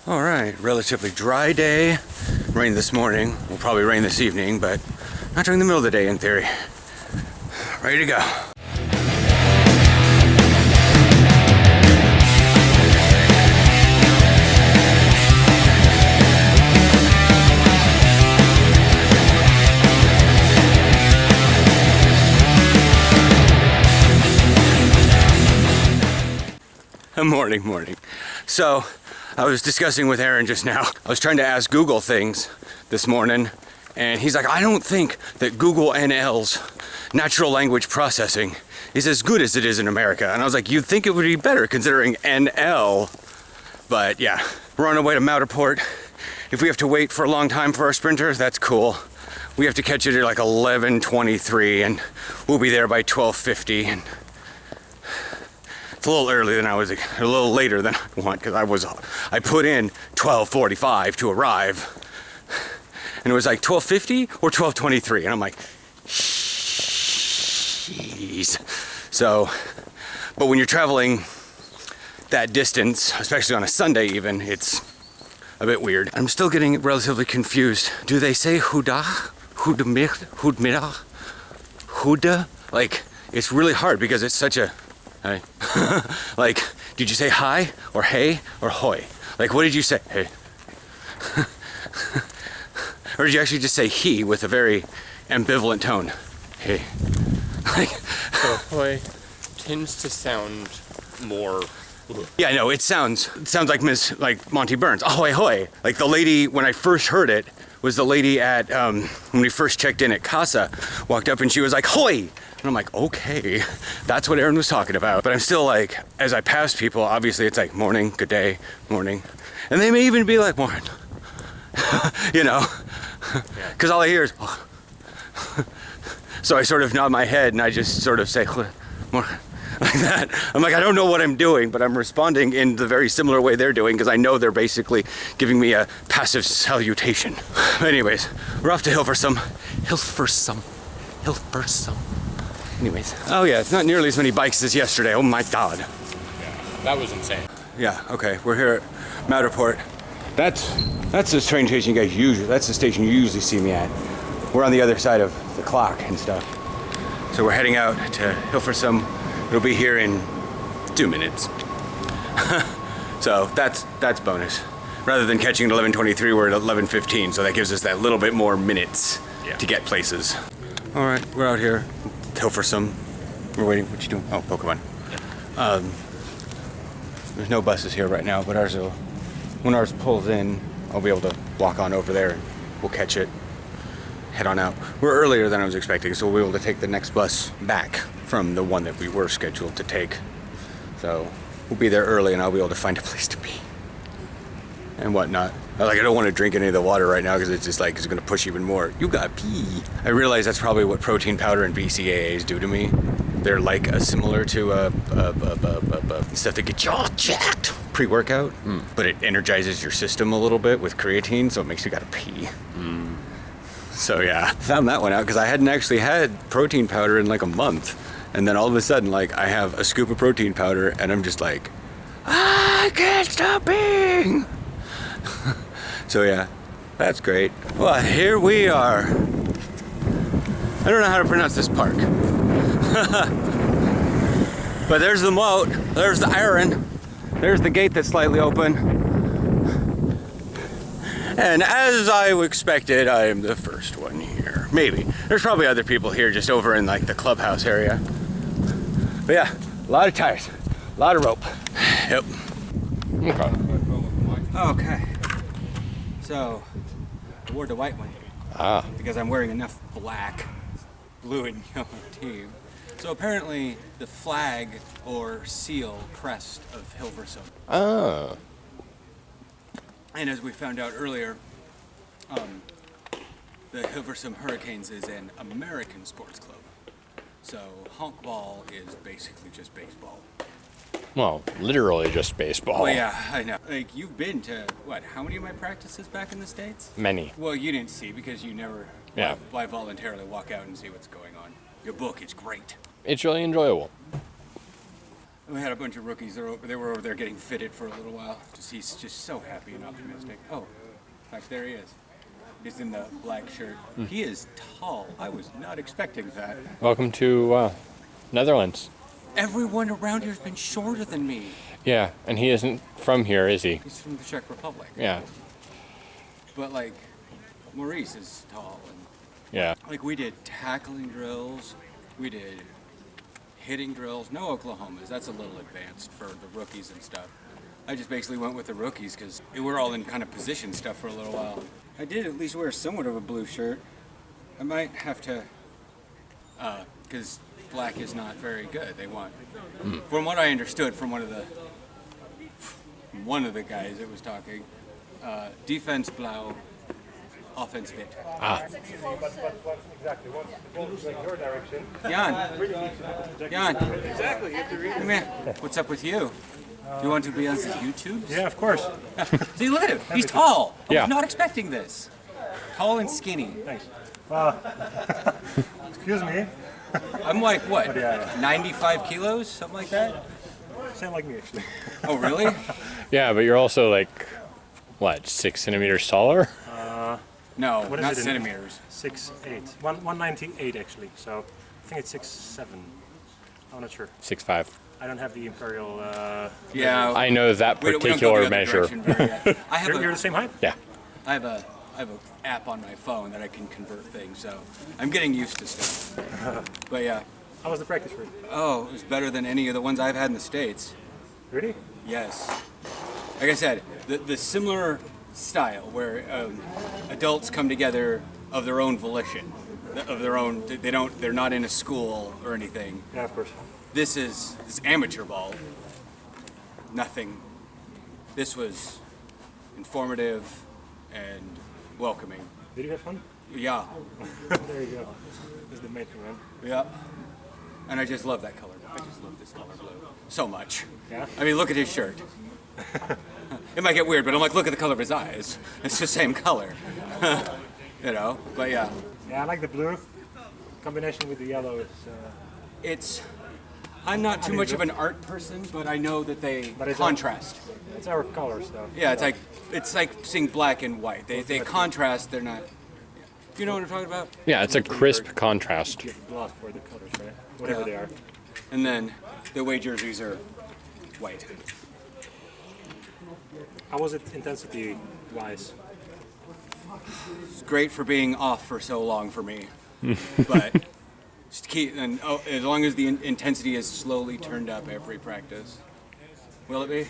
All right, relatively dry day. Rain this morning, will probably rain this evening, but not during the middle of the day in theory. Ready to go. Morning. So, I was discussing with Aaron just now. I was trying to ask Google things this morning, and he's like, I don't think that Google NL's natural language processing is as good as it is in America. And I was like, you'd think it would be better considering NL. But yeah, we're on our way to Matterport. If we have to wait for a long time for our sprinters, that's cool. We have to catch it at like 11:23, and we'll be there by 12:50. And it's a little early than a little later than I want, because I put in 12:45 to arrive, and it was like 12:50 or 12:23, and I'm like, jeez. So, but when you're traveling that distance, especially on a Sunday even, it's a bit weird. I'm still getting relatively confused. Do they say Houda? Hoedmiddag? Houda? Like, it's really hard because it's such a Hi. Like, did you say hi or hey or hoy? Like, what did you say? Hey. Or did you actually just say he with a very ambivalent tone? Hey. Like, so hoy tends to sound more. Yeah, I know, it sounds like Monty Burns. Ahoy hoy. Like the lady, when I first heard it, was the lady at, when we first checked in at Casa, walked up and she was like, hoy! And I'm like, okay, that's what Aaron was talking about. But I'm still like, as I pass people, obviously it's like morning, good day, morning. And they may even be like, morning. You know? Because all I hear is, oh. So I sort of nod my head and I just sort of say, morning. Like that. I'm like, I don't know what I'm doing, but I'm responding in the very similar way they're doing, because I know they're basically giving me a passive salutation. Anyways, we're off to Hilversum. Anyways, oh yeah, it's not nearly as many bikes as yesterday. Oh my God. Yeah, that was insane. Yeah, okay, we're here at Matterport. That's the train station you guys usually, that's the station you usually see me at. We're on the other side of the clock and stuff. So we're heading out to Hilversum. It'll be here in 2 minutes. So that's bonus. Rather than catching at 11:23, we're at 11:15, so that gives us that little bit more minutes to get places. All right, we're out here, Hilversum. We're waiting. What you doing? Oh, Pokemon. There's no buses here right now, but when ours pulls in, I'll be able to walk on over there and we'll catch it. Head on out. We're earlier than I was expecting, so we'll be able to take the next bus back from the one that we were scheduled to take. So we'll be there early and I'll be able to find a place to pee and whatnot. I don't want to drink any of the water right now because it's just like, it's going to push even more. You got pee. I realize that's probably what protein powder and BCAAs do to me. They're like similar to stuff that gets you all jacked pre-workout, but it energizes your system a little bit with creatine, so it makes you gotta pee. So yeah, found that one out because I hadn't actually had protein powder in like a month. And then all of a sudden, like, I have a scoop of protein powder and I'm just like, I can't stop peeing. So yeah, that's great. Well, here we are. I don't know how to pronounce this park. But there's the moat, there's the iron, there's the gate that's slightly open. And as I expected, I am the first one here. Maybe. There's probably other people here just over in like the clubhouse area. But yeah, a lot of tires, a lot of rope. Yep. Okay. So, I wore the white one. Because I'm wearing enough black, blue, and yellow tape. So apparently, the flag or seal crest of Hilversum. Oh. And as we found out earlier, the Hilversum Hurricanes is an American sports club. So honkball is basically just baseball. Well, literally just baseball. Well, yeah, I know. Like, you've been to, how many of my practices back in the States? Many. Well, you didn't see because you never, Yeah. why voluntarily walk out and see what's going on? Your book is great. It's really enjoyable. We had a bunch of rookies. They were over there getting fitted for a little while. He's just so happy and optimistic. Oh, in fact, there he is. He's in the black shirt. He is tall. I was not expecting that. Welcome to Netherlands. Everyone around here has been shorter than me. Yeah, and he isn't from here, is he? He's from the Czech Republic. Yeah. But like, Maurice is tall. And, Yeah. like, we did tackling drills. We did hitting drills. No Oklahomas. That's a little advanced for the rookies and stuff. I just basically went with the rookies because we were all in kind of position stuff for a little while. I did at least wear somewhat of a blue shirt. I might have to, because black is not very good. They want, from what I understood from one of the guys that was talking, defense blau, offense fit. Ah. Exactly. Once the ball is going your direction. Jan, come here. What's up with you? You want to be on the YouTube? Yeah, of course. See, look at him. He's tall. I Yeah. was not expecting this. Tall and skinny. Thanks. Excuse me. I'm like, what, yeah. 95 kilos? Something like that? Same like me, actually. Oh, really? Yeah, but you're also like, what, 6 centimeters taller? No, What is not it in- centimeters. 6'8". 198 actually. So I think it's 6'7". I'm not sure. 6'5". I don't have the imperial. Yeah. I know that we don't go particular the other measure. direction very yet. I have You're a, the same height. Yeah. I have a app on my phone that I can convert things, so I'm getting used to stuff. But yeah. How was the practice room? Oh, it was better than any of the ones I've had in the States. Really? Yes. Like I said, the similar style where adults come together of their own volition, of their own. They're not in a school or anything. Yeah, of course. This amateur ball. Nothing. This was informative and welcoming. Did you have fun? Yeah. There you go. That's the main thing, man. Yeah. And I just love that color. I just love this color blue so much. Yeah? I mean, look at his shirt. It might get weird, but I'm like, look at the color of his eyes. It's the same color. You know, but yeah. Yeah, I like the blue. Combination with the yellow is. I'm not too much of an art person, but I know that they it's contrast. It's our colors, though. Yeah, it's like seeing black and white. They contrast, they're not. You know what I'm talking about? Yeah, it's a crisp contrast. You have blood for the colors, right? Whatever Yeah. they are. And then the away jerseys are white. How was it intensity-wise? It's great for being off for so long for me, but just keep as long as the intensity is slowly turned up every practice. Will it be?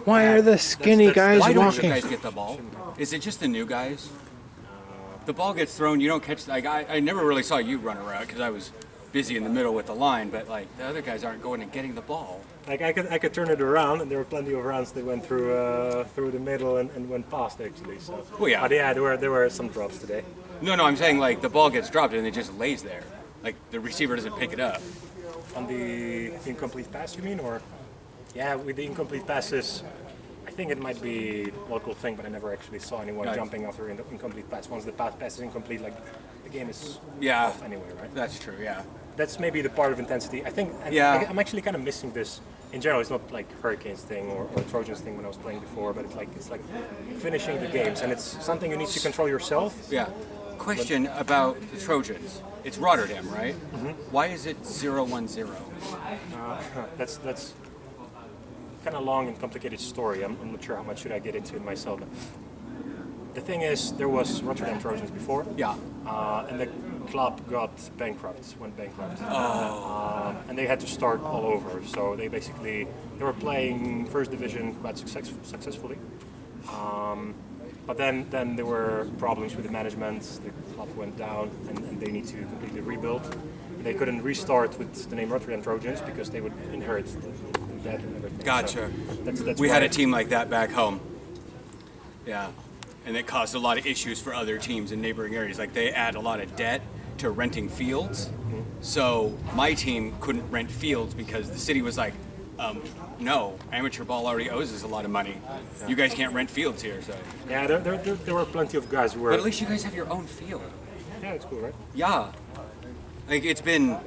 Why are the skinny guys Why don't you walking? guys get the ball? Is it just the new guys? The ball gets thrown, you don't catch. Like I never really saw you run around because I was busy in the middle with the line, but like the other guys aren't going and getting the ball. Like I could turn it around, and there were plenty of rounds that went through the middle and went past actually. So. Well, yeah. But yeah, there were some drops today. No, I'm saying like the ball gets dropped and it just lays there. Like the receiver doesn't pick it up. On the incomplete pass, you mean, or? Yeah, with the incomplete passes, I think it might be a local thing, but I never actually saw anyone Right. jumping after an incomplete pass. Once the pass is incomplete, like the game is Yeah. off anyway, right? That's true. Yeah. That's maybe the part of intensity. I think. Yeah. I'm actually kind of missing this. In general, it's not like Hurricanes thing or Trojans thing when I was playing before, but it's like finishing the games, and it's something you need to control yourself. Yeah. Question about the Trojans. It's Rotterdam, right? Mm-hmm. Why is it 0-1-0? That's kind of long and complicated story. I'm not sure how much should I get into it myself. But the thing is, there was Rotterdam Trojans before. Yeah. And the club went bankrupt. And they had to start all over. So they were playing first division quite successfully. But then there were problems with the management. The club went down, and they need to completely rebuild. They couldn't restart with the name Rotterdam Trojans because they would inherit the debt and everything. Gotcha. So that's We why- had a team like that back home. Yeah. And it caused a lot of issues for other teams in neighboring areas. Like they add a lot of debt to renting fields. So my team couldn't rent fields because the city was like, no, amateur ball already owes us a lot of money. You guys can't rent fields here. So, Yeah, there were plenty of guys who were. but at least you guys have your own field. Yeah, it's cool, right? Yeah. Like it's been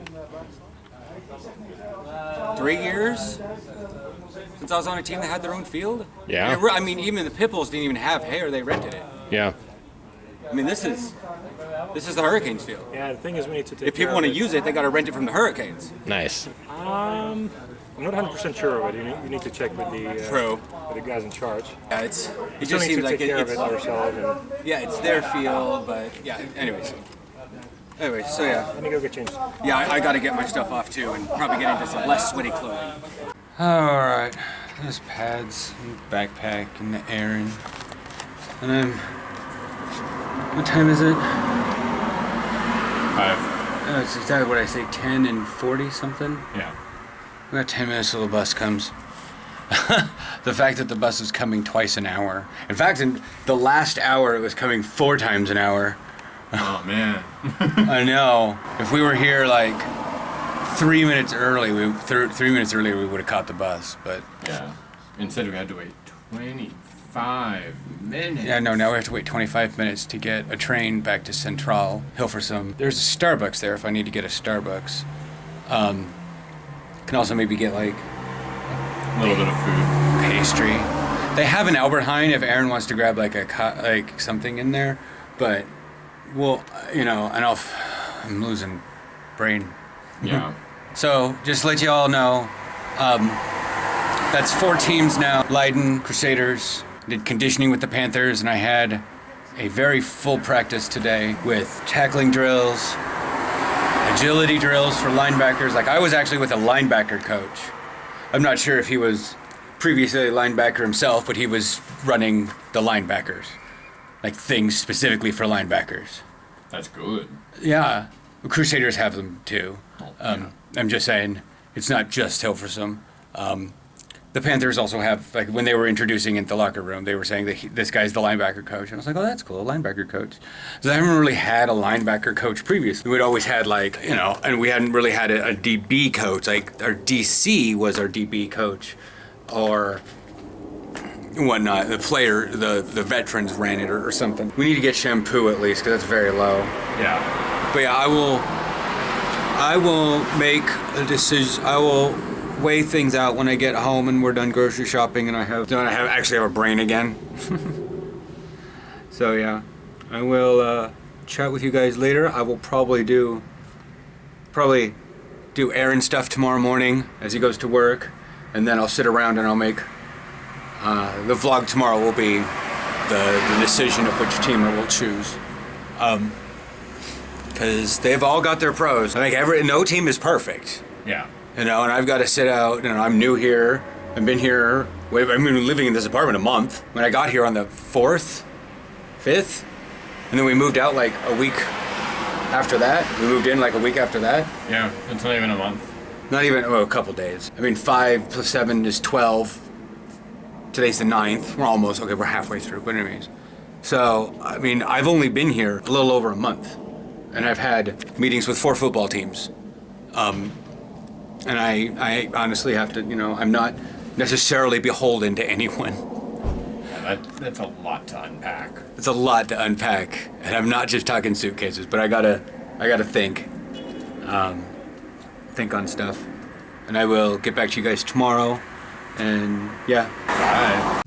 3 years since I was on a team that had their own field. Yeah. I mean, even the Pitbulls didn't even have hay, or they rented it. Yeah. I mean, this is the Hurricanes field. Yeah, the thing is, we need to take. If people want to use it, they got to rent it from the Hurricanes. Nice. I'm not 100% sure, but you need to check with the True. with the guys in charge. Yeah, it You just still need seems to like take care of it's it yourself. And yeah, it's their field, but yeah. Anyways, so yeah. let me go get changed. Yeah, I got to get my stuff off too, and probably get into some less sweaty clothing. All right, there's pads, and backpack, and the errand, and I'm. What time is it? 5. It's exactly what I say, 10 and 40 something. Yeah. We got 10 minutes till the bus comes. The fact that the bus is coming twice an hour. In fact, in the last hour, it was coming 4 times an hour. Oh man. I know. If we were here like 3 minutes early, 3 minutes earlier, we would have caught the bus. But Yeah. Instead, we had to wait 25 minutes. yeah, no. Now we have to wait 25 minutes to get a train back to Central Hilversum. There's a Starbucks there if I need to get a Starbucks. Can also maybe get like A little bit of food. pastry. They have an Albert Heijn if Aaron wants to grab like like something in there, but well, you know, I'm losing brain. Yeah. So just to let you all know, that's 4 teams now. Leiden Crusaders did conditioning with the Panthers, and I had a very full practice today with tackling drills, agility drills for linebackers. Like I was actually with a linebacker coach. I'm not sure if he was previously a linebacker himself, but he was running the linebackers, like things specifically for linebackers. That's good. Yeah, Crusaders have them too. Yeah. I'm just saying, it's not just Hilversum. The Panthers also have, like, when they were introducing in the locker room, they were saying that this guy's the linebacker coach. And I was like, oh, that's cool, linebacker coach. So I haven't really had a linebacker coach previously. We'd always had, like, you know, and we hadn't really had a DB coach. Like, our DC was our DB coach, or whatnot. The player, the veterans ran it or something. We need to get shampoo at least, because that's very low. Yeah. But yeah, I will make a decision. I will weigh things out when I get home and we're done grocery shopping and I actually have a brain again. So yeah, I will chat with you guys later. I will probably do Aaron stuff tomorrow morning as he goes to work, and then I'll sit around and I'll make the vlog tomorrow will be the decision of which team I will choose. Because they've all got their pros. Like no team is perfect. Yeah. You know, and I've got to sit out, you know, I'm new here. I've been here, I've been living in this apartment a month. When I got here on the 4th, 5th, and then we moved out like a week after that. We moved in like a week after that. Yeah. It's not even a month. Not even, a couple days. I mean, 5 plus 7 is 12. Today's the 9th. We're almost, okay, we're halfway through, but anyways. So, I mean, I've only been here a little over a month. And I've had meetings with 4 football teams. And I honestly have to, you know, I'm not necessarily beholden to anyone. Yeah, that's a lot to unpack. It's a lot to unpack, and I'm not just talking suitcases, but I gotta think on stuff, and I will get back to you guys tomorrow. And yeah, Bye.